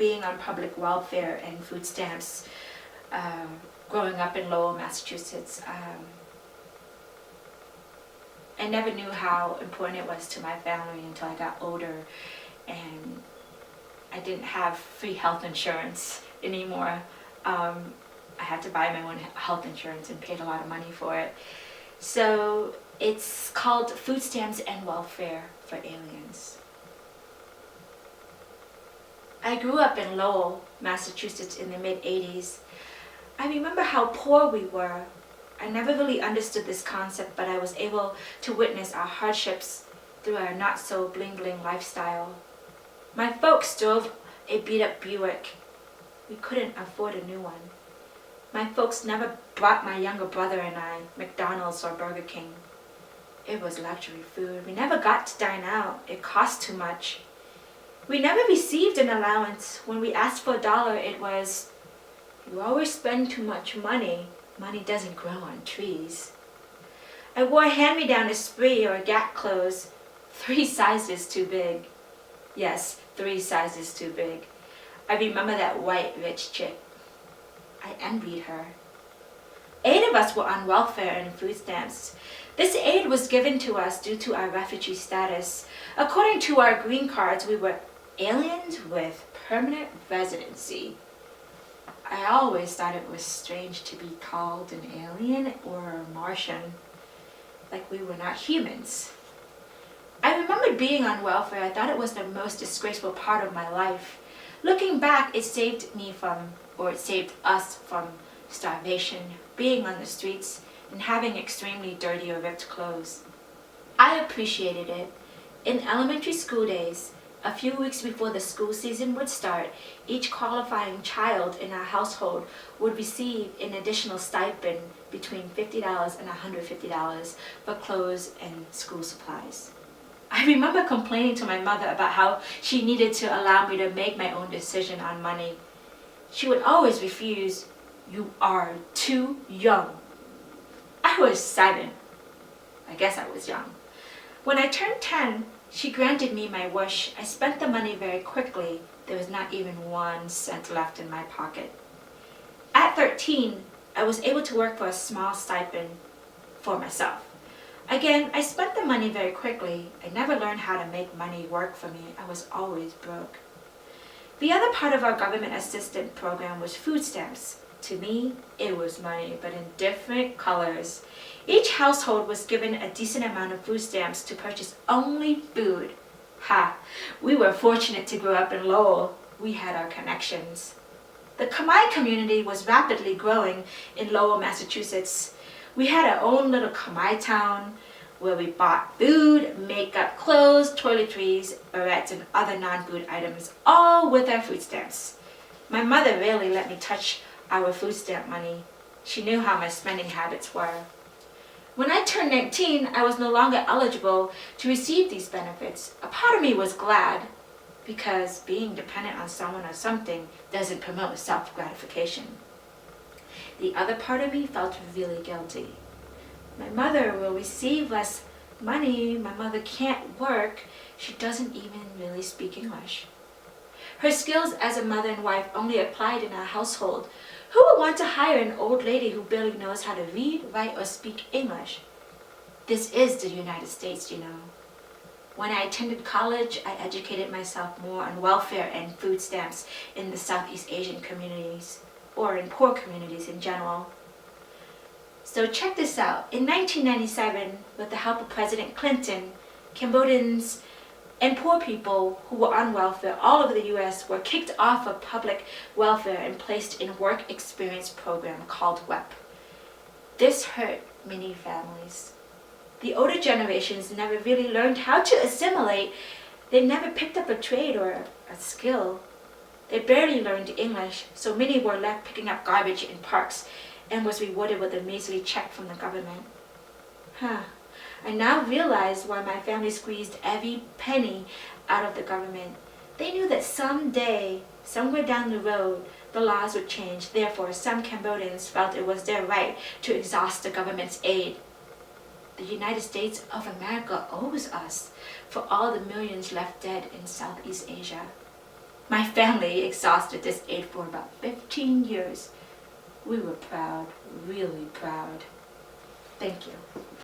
being on public welfare and food stamps, growing up in Lowell, Massachusetts, I never knew how important it was to my family until I got older and I didn't have free health insurance anymore. I had to buy my own health insurance and paid a lot of money for it. So it's called Food Stamps and Welfare for Aliens. I grew up in Lowell, Massachusetts in the mid-80s. I remember how poor we were. I never really understood this concept, but I was able to witness our hardships through our not-so-bling-bling lifestyle. My folks drove a beat-up Buick. We couldn't afford a new one. My folks never brought my younger brother and I McDonald's or Burger King. It was luxury food. We never got to dine out. It cost too much. We never received an allowance. When we asked for $1, it was, "You always spend too much money. Money doesn't grow on trees." I wore a hand-me-down Esprit or Gap clothes, 3 sizes too big. Yes, 3 sizes too big. I remember that white rich chick. I envied her. 8 of us were on welfare and food stamps. This aid was given to us due to our refugee status. According to our green cards, we were aliens with permanent residency. I always thought it was strange to be called an alien or a Martian, like we were not humans. I remember being on welfare. I thought it was the most disgraceful part of my life. Looking back, it saved us from starvation, being on the streets, and having extremely dirty or ripped clothes. I appreciated it. In elementary school days, a few weeks before the school season would start, each qualifying child in our household would receive an additional stipend between $50 and $150 for clothes and school supplies. I remember complaining to my mother about how she needed to allow me to make my own decision on money. She would always refuse. "You are too young." I was 7. I guess I was young. When I turned 10, she granted me my wish. I spent the money very quickly. There was not even 1 cent left in my pocket. At 13, I was able to work for a small stipend for myself. Again, I spent the money very quickly. I never learned how to make money work for me. I was always broke. The other part of our government assistance program was food stamps. To me, it was money, but in different colors. Each household was given a decent amount of food stamps to purchase only food. Ha! We were fortunate to grow up in Lowell. We had our connections. The Khmer community was rapidly growing in Lowell, Massachusetts. We had our own little Khmer town where we bought food, makeup, clothes, toiletries, barrettes, and other non-food items, all with our food stamps. My mother rarely let me touch our food stamp money. She knew how my spending habits were. When I turned 19, I was no longer eligible to receive these benefits. A part of me was glad, because being dependent on someone or something doesn't promote self-gratification. The other part of me felt really guilty. My mother will receive less money. My mother can't work. She doesn't even really speak English. Her skills as a mother and wife only applied in our household. Who would want to hire an old lady who barely knows how to read, write, or speak English? This is the United States, you know. When I attended college, I educated myself more on welfare and food stamps in the Southeast Asian communities, or in poor communities in general. So check this out. In 1997, with the help of President Clinton, Cambodians and poor people who were on welfare all over the U.S. were kicked off of public welfare and placed in a work experience program called WEP. This hurt many families. The older generations never really learned how to assimilate. They never picked up a trade or a skill. They barely learned English, so many were left picking up garbage in parks and was rewarded with a measly check from the government. I now realize why my family squeezed every penny out of the government. They knew that someday, somewhere down the road, the laws would change. Therefore, some Cambodians felt it was their right to exhaust the government's aid. The United States of America owes us for all the millions left dead in Southeast Asia. My family exhausted this aid for about 15 years. We were proud, really proud. Thank you.